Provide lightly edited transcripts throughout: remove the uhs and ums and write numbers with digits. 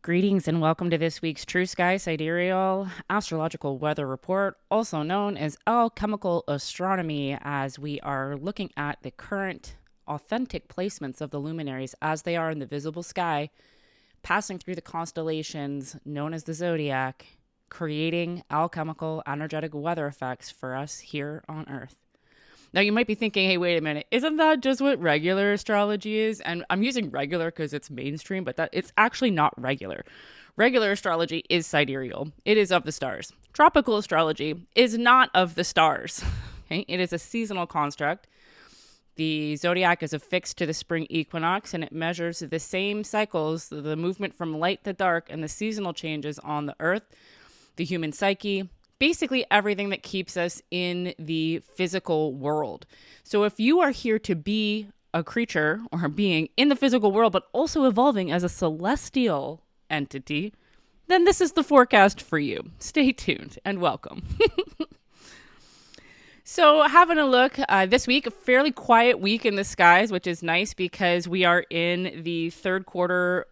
Greetings and welcome to this week's True Sky Sidereal Astrological Weather Report, also known as alchemical astronomy, as we are looking at the current authentic placements of the luminaries as they are in the visible sky, passing through the constellations known as the zodiac, creating alchemical energetic weather effects for us here on Earth. Now, you might be thinking, hey, wait a minute, isn't that just what regular astrology is? And I'm using regular because it's mainstream, but it's actually not regular. Regular astrology is sidereal. It is of the stars. Tropical astrology is not of the stars. Okay? It is a seasonal construct. The zodiac is affixed to the spring equinox, and it measures the same cycles, the movement from light to dark, and the seasonal changes on the Earth, the human psyche, basically everything that keeps us in the physical world. So if you are here to be a creature or a being in the physical world, but also evolving as a celestial entity, then this is the forecast for you. Stay tuned and welcome. So having a look this week, a fairly quiet week in the skies, which is nice because we are in the third quarter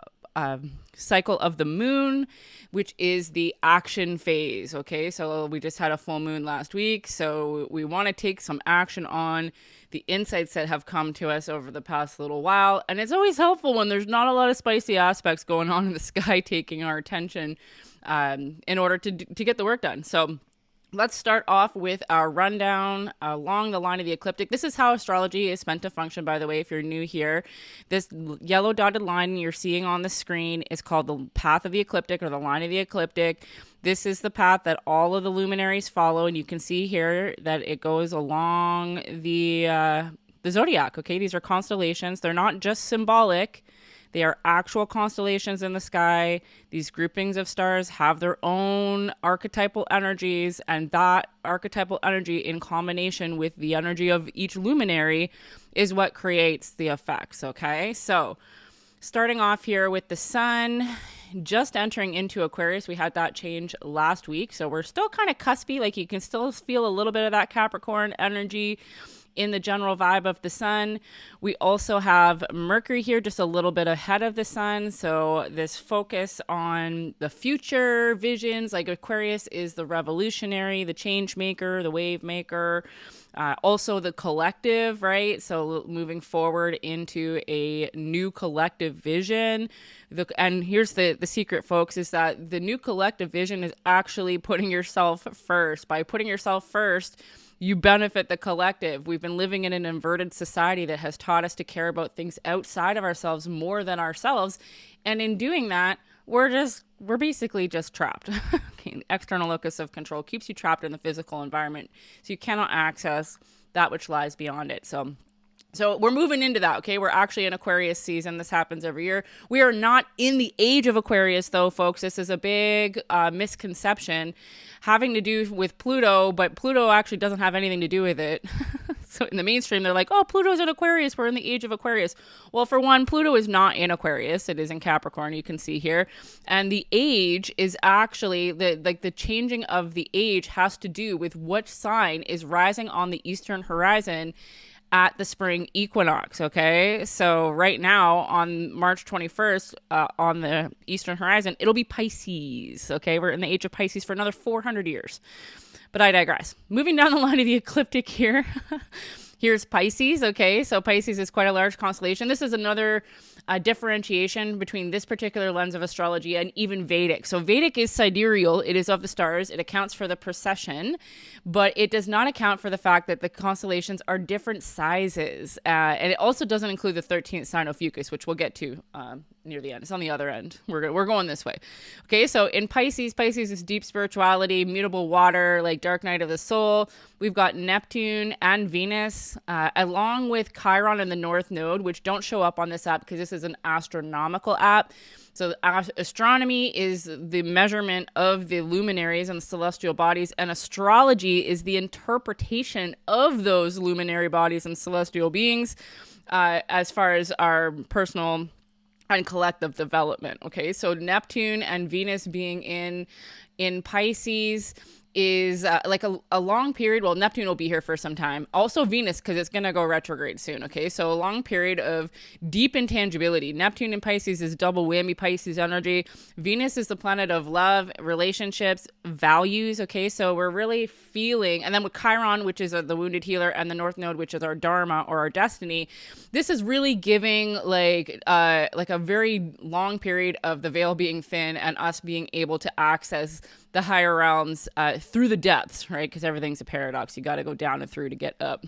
cycle of the moon, which is the action phase. Okay, so we just had a full moon last week, so we want to take some action on the insights that have come to us over the past little while. And it's always helpful when there's not a lot of spicy aspects going on in the sky taking our attention in order to get the work done. So let's start off with our rundown along the line of the ecliptic. This is how astrology is meant to function, by the way, if you're new here. This yellow dotted line you're seeing on the screen is called the path of the ecliptic, or the line of the ecliptic. This is the path that all of the luminaries follow, and you can see here that it goes along the zodiac. Okay, these are constellations. They're not just symbolic. They are actual constellations in the sky. These groupings of stars have their own archetypal energies, and that archetypal energy in combination with the energy of each luminary is what creates the effects, okay? So starting off here with the sun just entering into Aquarius. We had that change last week, so we're still kind of cuspy. Like, you can still feel a little bit of that Capricorn energy in the general vibe of the sun. We also have Mercury here just a little bit ahead of the sun. So this focus on the future visions, like Aquarius is the revolutionary, the change maker, the wave maker, also the collective, right? So moving forward into a new collective vision. And here's the secret, folks, is that the new collective vision is actually putting yourself first. By putting yourself first, you benefit the collective. We've been living in an inverted society that has taught us to care about things outside of ourselves more than ourselves. And in doing that, we're basically just trapped. Okay, the external locus of control keeps you trapped in the physical environment. So you cannot access that which lies beyond it. So we're moving into that, okay? We're actually in Aquarius season. This happens every year. We are not in the age of Aquarius, though, folks. This is a big misconception having to do with Pluto, but Pluto actually doesn't have anything to do with it. So in the mainstream, they're like, oh, Pluto's in Aquarius. We're in the age of Aquarius. Well, for one, Pluto is not in Aquarius. It is in Capricorn, you can see here. And the age is actually, the changing of the age has to do with which sign is rising on the eastern horizon at the spring equinox, okay? So right now on March 21st, on the eastern horizon, it'll be Pisces, okay? We're in the age of Pisces for another 400 years. But I digress. Moving down the line of the ecliptic here. Here's Pisces, okay? So Pisces is quite a large constellation. This is another differentiation between this particular lens of astrology and even Vedic. So Vedic is sidereal. It is of the stars. It accounts for the precession, but it does not account for the fact that the constellations are different sizes. And it also doesn't include the 13th sign Ophiuchus, which we'll get to near the end. It's on the other end. We're going this way. Okay, so in Pisces is deep spirituality, mutable water, like dark night of the soul. We've got Neptune and Venus, along with Chiron and the North Node, which don't show up on this app because this is an astronomical app. So astronomy is the measurement of the luminaries and the celestial bodies, and astrology is the interpretation of those luminary bodies and celestial beings as far as our personal and collective development. Okay, so Neptune and Venus being in in Pisces is like a long period. Well, Neptune will be here for some time. Also Venus, because it's going to go retrograde soon. Okay. So a long period of deep intangibility. Neptune in Pisces is double whammy Pisces energy. Venus is the planet of love, relationships, values. Okay. So we're really feeling, and then with Chiron, which is the wounded healer, and the North Node, which is our Dharma or our destiny, this is really giving like a very long period of the veil being thin and us being able to access the higher realms through the depths, right? Because everything's a paradox. You got to go down and through to get up.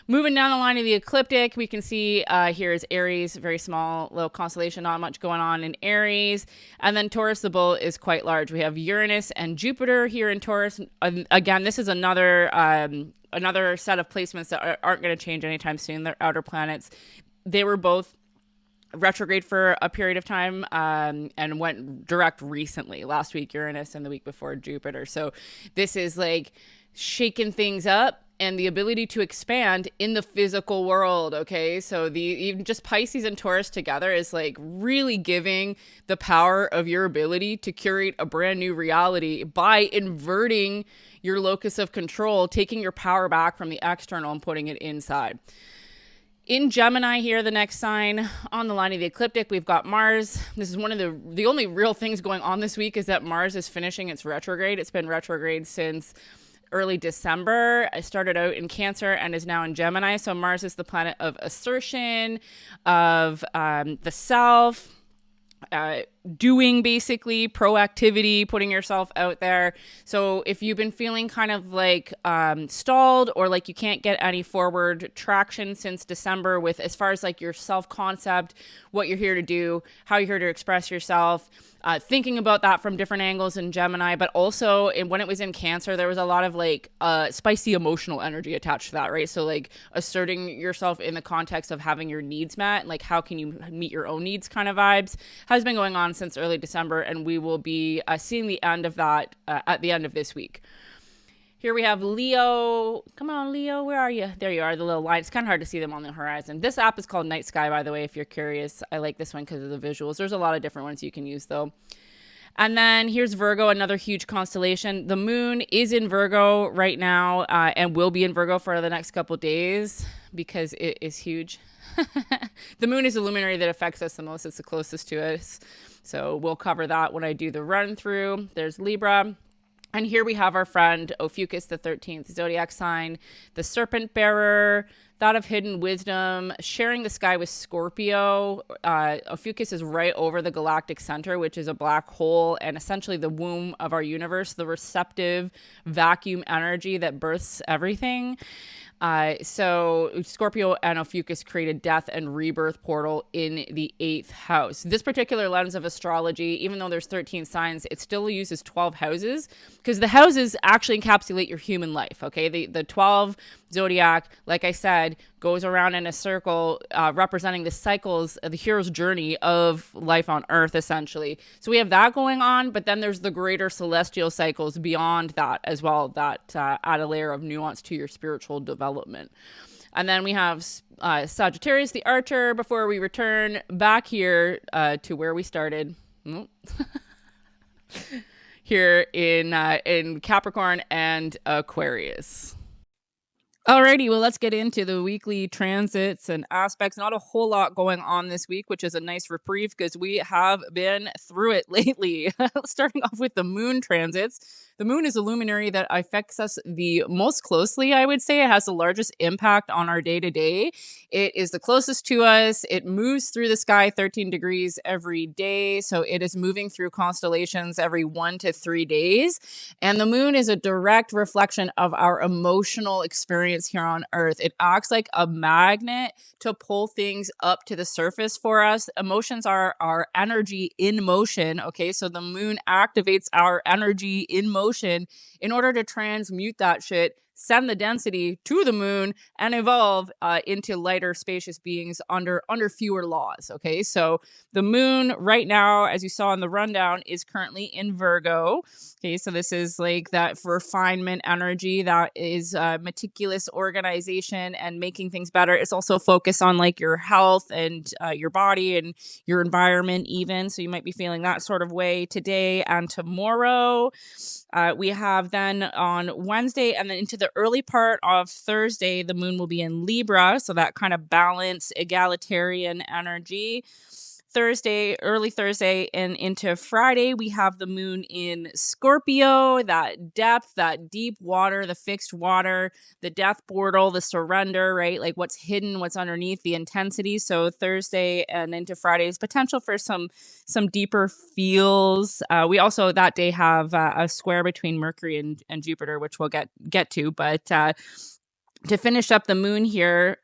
Moving down the line of the ecliptic, we can see here is Aries, very small little constellation, not much going on in Aries. And then Taurus, the bull, is quite large. We have Uranus and Jupiter here in Taurus. Again, this is another set of placements that aren't going to change anytime soon. They're outer planets. They were both retrograde for a period of time and went direct recently, last week Uranus and the week before Jupiter. So this is like shaking things up and the ability to expand in the physical world. Okay, so even just Pisces and Taurus together is like really giving the power of your ability to curate a brand new reality by inverting your locus of control, taking your power back from the external and putting it inside. In Gemini here, the next sign on the line of the ecliptic, we've got Mars. This is one of the only real things going on this week is that Mars is finishing its retrograde. It's been retrograde since early December. It started out in Cancer and is now in Gemini. So Mars is the planet of assertion, of the self, doing, basically proactivity, putting yourself out there. So if you've been feeling kind of like stalled or like you can't get any forward traction since December with as far as like your self-concept, what you're here to do, how you're here to express yourself, thinking about that from different angles in Gemini, but also when it was in Cancer, there was a lot of like spicy emotional energy attached to that, right? So like asserting yourself in the context of having your needs met, like how can you meet your own needs kind of vibes has been going on since early December, and we will be seeing the end of that at the end of this week. Here we have Leo. Come on, Leo. Where are you? There you are, the little line. It's kind of hard to see them on the horizon. This app is called Night Sky, by the way, if you're curious. I like this one because of the visuals. There's a lot of different ones you can use, though. And then here's Virgo, another huge constellation. The moon is in Virgo right now and will be in Virgo for the next couple days because it is huge. The moon is a luminary that affects us the most. It's the closest to us. So we'll cover that when I do the run through. There's Libra. And here we have our friend Ophiuchus, the 13th zodiac sign, the serpent bearer, thought of hidden wisdom, sharing the sky with Scorpio. Ophiuchus is right over the galactic center, which is a black hole and essentially the womb of our universe, the receptive vacuum energy that births everything. So Scorpio and Ophiuchus created death and rebirth portal in the 8th house. This particular lens of astrology, even though there's 13 signs, it still uses 12 houses because the houses actually encapsulate your human life. Okay. The 12 zodiac, like I said, goes around in a circle, representing the cycles of the hero's journey of life on Earth, essentially. So we have that going on, but then there's the greater celestial cycles beyond that as well, that add a layer of nuance to your spiritual development. And then we have Sagittarius, the archer, before we return back here to where we started. Here in Capricorn and Aquarius. Alrighty, well, let's get into the weekly transits and aspects. Not a whole lot going on this week, which is a nice reprieve because we have been through it lately. Starting off with the moon transits. The moon is a luminary that affects us the most closely, I would say. It has the largest impact on our day-to-day. It is the closest to us. It moves through the sky 13 degrees every day. So it is moving through constellations every 1 to 3 days. And the moon is a direct reflection of our emotional experience here on Earth. It acts like a magnet to pull things up to the surface for us. Emotions are our energy in motion. Okay, so the moon activates our energy in motion in order to transmute that shit send the density to the moon and evolve into lighter, spacious beings under fewer laws. Okay, so the moon right now, as you saw in the rundown, is currently in Virgo. Okay, so this is like that refinement energy, that is meticulous organization and making things better. It's also focused on like your health and your body and your environment, even. So you might be feeling that sort of way today and tomorrow. We have then on Wednesday and then into the early part of Thursday, the moon will be in Libra. So that kind of balanced, egalitarian energy. Thursday, early Thursday, and into Friday, we have the moon in Scorpio, that depth, that deep water, the fixed water, the death portal, the surrender, right? Like what's hidden, what's underneath, the intensity. So Thursday and into Friday's potential for some deeper feels. We also that day have a square between Mercury and Jupiter, which we'll get to. But to finish up the moon here,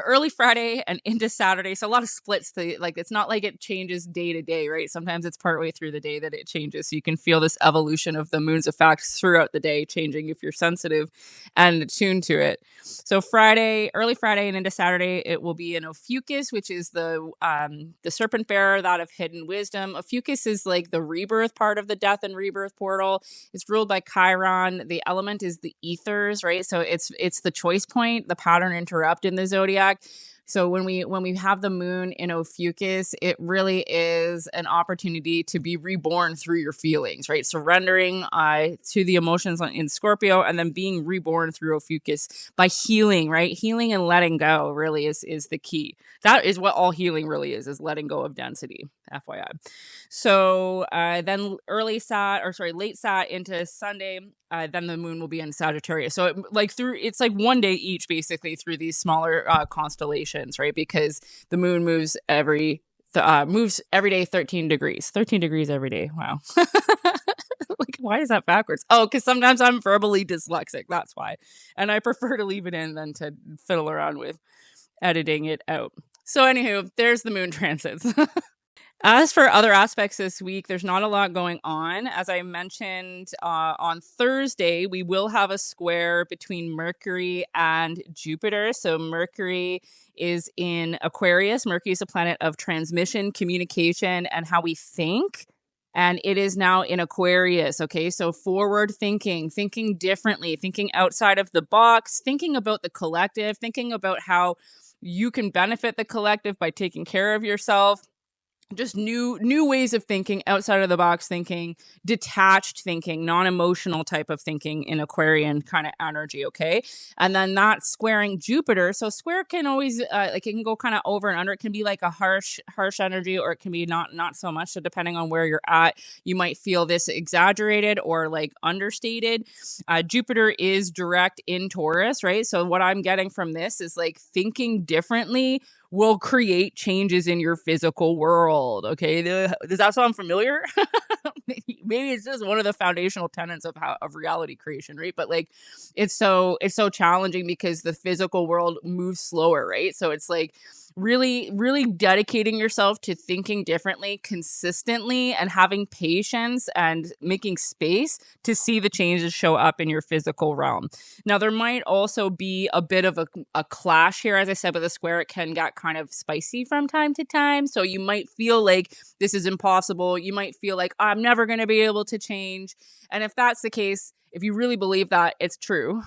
early Friday and into Saturday. So a lot of splits. Like it's not like it changes day to day, right? Sometimes it's partway through the day that it changes. So you can feel this evolution of the moon's effects throughout the day, changing if you're sensitive and attuned to it. So early Friday and into Saturday, it will be in Ophiuchus, which is the serpent bearer, that of hidden wisdom. Ophiuchus is like the rebirth part of the death and rebirth portal. It's ruled by Chiron. The element is the ethers, right? So it's the choice point, the pattern interrupt in the zodiac. So when we have the moon in Ophiuchus, it really is an opportunity to be reborn through your feelings, right? Surrendering to the emotions in Scorpio and then being reborn through Ophiuchus by healing, right? Healing and letting go really is the key. That is what all healing really is letting go of density, FYI. So then late Sat into Sunday, then the moon will be in Sagittarius. So it's like one day each, basically, through these smaller constellations, right? Because the moon moves every day 13 degrees. 13 degrees every day. Wow. Like, why is that backwards? Oh, because sometimes I'm verbally dyslexic. That's why. And I prefer to leave it in than to fiddle around with editing it out. So anywho, there's the moon transits. As for other aspects this week, there's not a lot going on. As I mentioned, on Thursday, we will have a square between Mercury and Jupiter. So Mercury is in Aquarius. Mercury is a planet of transmission, communication, and how we think. And it is now in Aquarius, okay? So forward thinking differently, thinking outside of the box, thinking about the collective, thinking about how you can benefit the collective by taking care of yourself. Just new ways of thinking, outside of the box thinking, detached thinking, non-emotional type of thinking in Aquarian kind of energy, okay? And then that squaring Jupiter. So square can always it can go kind of over and under. It can be like a harsh energy, or it can be not so much. So depending on where you're at, you might feel this exaggerated or like understated. Jupiter is direct in Taurus, right? So what I'm getting from this is like thinking differently will create changes in your physical world. Okay, does that sound familiar? Maybe it's just one of the foundational tenets of reality creation, right? But like, it's so challenging because the physical world moves slower, right? So it's like really dedicating yourself to thinking differently consistently and having patience and making space to see the changes show up in your physical realm. Now, there might also be a bit of a clash here. As I said, with a square, it can get kind of spicy from time to time. So you might feel like this is impossible. You might feel like I'm never going to be able to change. And if that's the case, if you really believe that, it's true.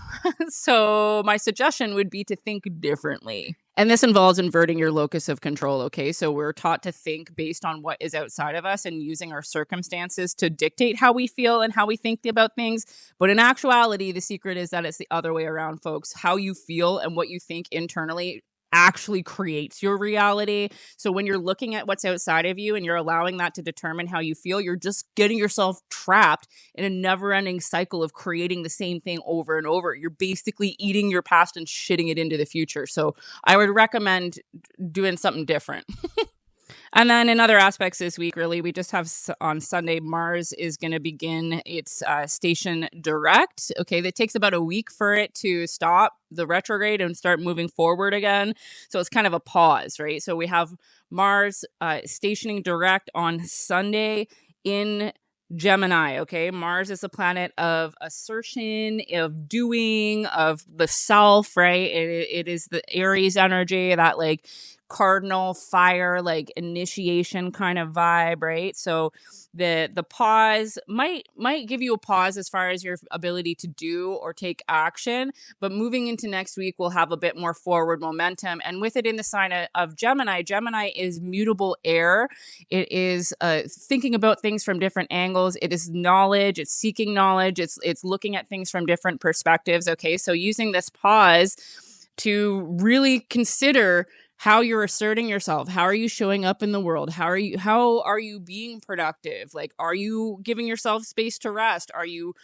So my suggestion would be to think differently. And this involves inverting your locus of control, okay? So we're taught to think based on what is outside of us and using our circumstances to dictate how we feel and how we think about things. But in actuality, the secret is that it's the other way around, folks. How you feel and what you think internally actually creates your reality. So when you're looking at what's outside of you and you're allowing that to determine how you feel, you're just getting yourself trapped in a never-ending cycle of creating the same thing over and over. You're basically eating your past and shitting it into the future. So I would recommend doing something different. And then in other aspects this week, really, we just have on Sunday, Mars is going to begin its station direct. Okay, that takes about a week for it to stop the retrograde and start moving forward again. So it's kind of a pause, right? So we have Mars stationing direct on Sunday in Gemini, okay? Mars is a planet of assertion, of doing, of the self, right? It is the Aries energy, that like cardinal fire, like initiation kind of vibe, right? So the pause might give you a pause as far as your ability to do or take action, but moving into next week we'll have a bit more forward momentum. And with it in the sign of Gemini, Gemini is mutable air. It is thinking about things from different angles. It is knowledge. It's seeking knowledge. It's looking at things from different perspectives. Okay, so using this pause to really consider how you're asserting yourself. How are you showing up in the world? How are you being productive? Like, are you giving yourself space to rest? Are you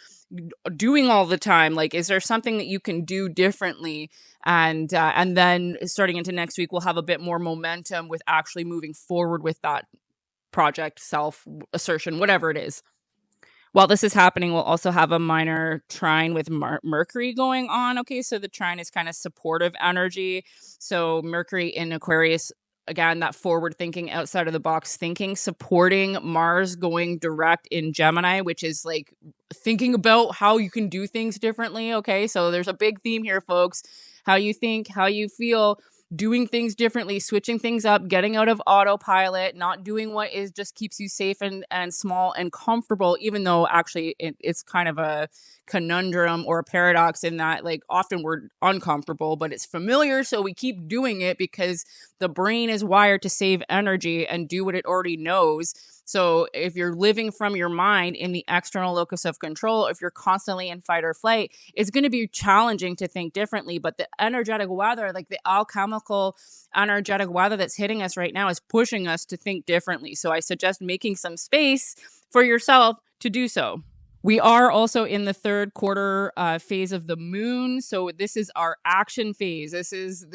doing all the time? Like, is there something that you can do differently? And then starting into next week, we'll have a bit more momentum with actually moving forward with that project, self assertion, whatever it is. While this is happening, we'll also have a minor trine with Mercury going on. Okay, so the trine is kind of supportive energy. So Mercury in Aquarius, again, that forward thinking, outside of the box thinking, supporting Mars going direct in Gemini, which is like thinking about how you can do things differently. Okay, so there's a big theme here, folks. How you think, how you feel, doing things differently, switching things up, getting out of autopilot, not doing what is just keeps you safe and small and comfortable, even though actually it's kind of a conundrum or a paradox in that like often we're uncomfortable, but it's familiar. So we keep doing it because the brain is wired to save energy and do what it already knows. So if you're living from your mind in the external locus of control, if you're constantly in fight or flight, it's going to be challenging to think differently. But the energetic weather, like the alchemical energetic weather that's hitting us right now, is pushing us to think differently. So I suggest making some space for yourself to do so. We are also in the third quarter phase of the moon, so this is our action phase. This is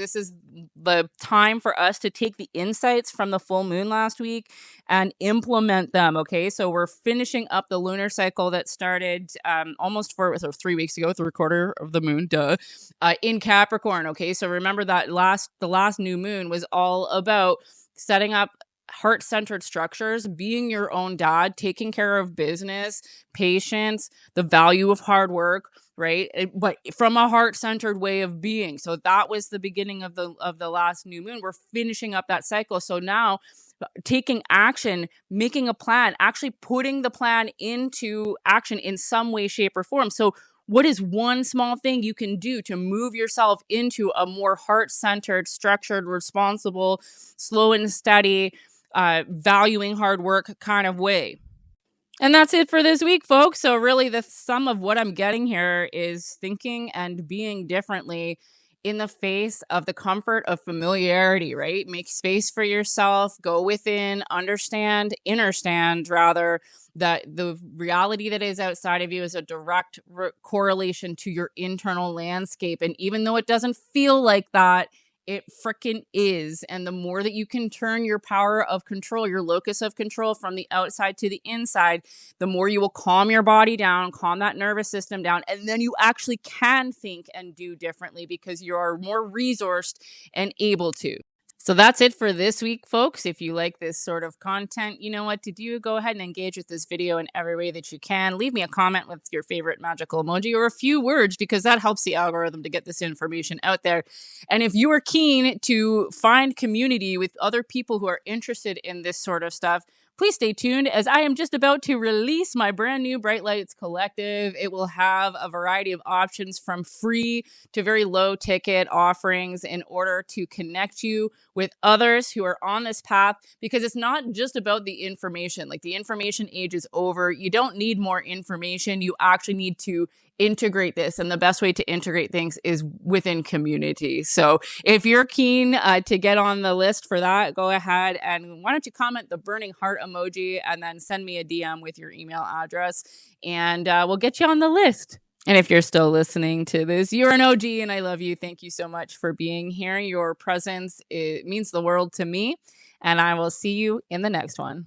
the time for us to take the insights from the full moon last week and implement them. Okay, so we're finishing up the lunar cycle that started almost 3 weeks ago, third quarter of the moon, in Capricorn. Okay, so remember that the last new moon was all about setting up heart-centered structures, being your own dad, taking care of business, patience, the value of hard work, right? But from a heart-centered way of being. So that was the beginning of the last new moon. We're finishing up that cycle. So now taking action, making a plan, actually putting the plan into action in some way, shape, or form. So what is one small thing you can do to move yourself into a more heart-centered, structured, responsible, slow and steady, valuing hard work kind of way? And that's it for this week, folks. So, really, the sum of what I'm getting here is thinking and being differently in the face of the comfort of familiarity, right? Make space for yourself, go within, understand, understand rather, that the reality that is outside of you is a direct correlation to your internal landscape. And even though it doesn't feel like that, it freaking is. And the more that you can turn your power of control, your locus of control from the outside to the inside, the more you will calm your body down, calm that nervous system down, and then you actually can think and do differently because you are more resourced and able to. So that's it for this week, folks. If you like this sort of content, you know what to do. Go ahead and engage with this video in every way that you can. Leave me a comment with your favorite magical emoji or a few words because that helps the algorithm to get this information out there. And if you are keen to find community with other people who are interested in this sort of stuff, please stay tuned as I am just about to release my brand new Bright Lights Collective. It will have a variety of options from free to very low ticket offerings in order to connect you with others who are on this path, because it's not just about the information. Like, the information age is over. You don't need more information. You actually need to integrate this, and the best way to integrate things is within community. So if you're keen to get on the list for that, go ahead and why don't you comment the burning heart emoji and then send me a DM with your email address, and we'll get you on the list. And if you're still listening to this, you're an OG and I love you. Thank you so much for being here. Your presence, it means the world to me, and I will see you in the next one.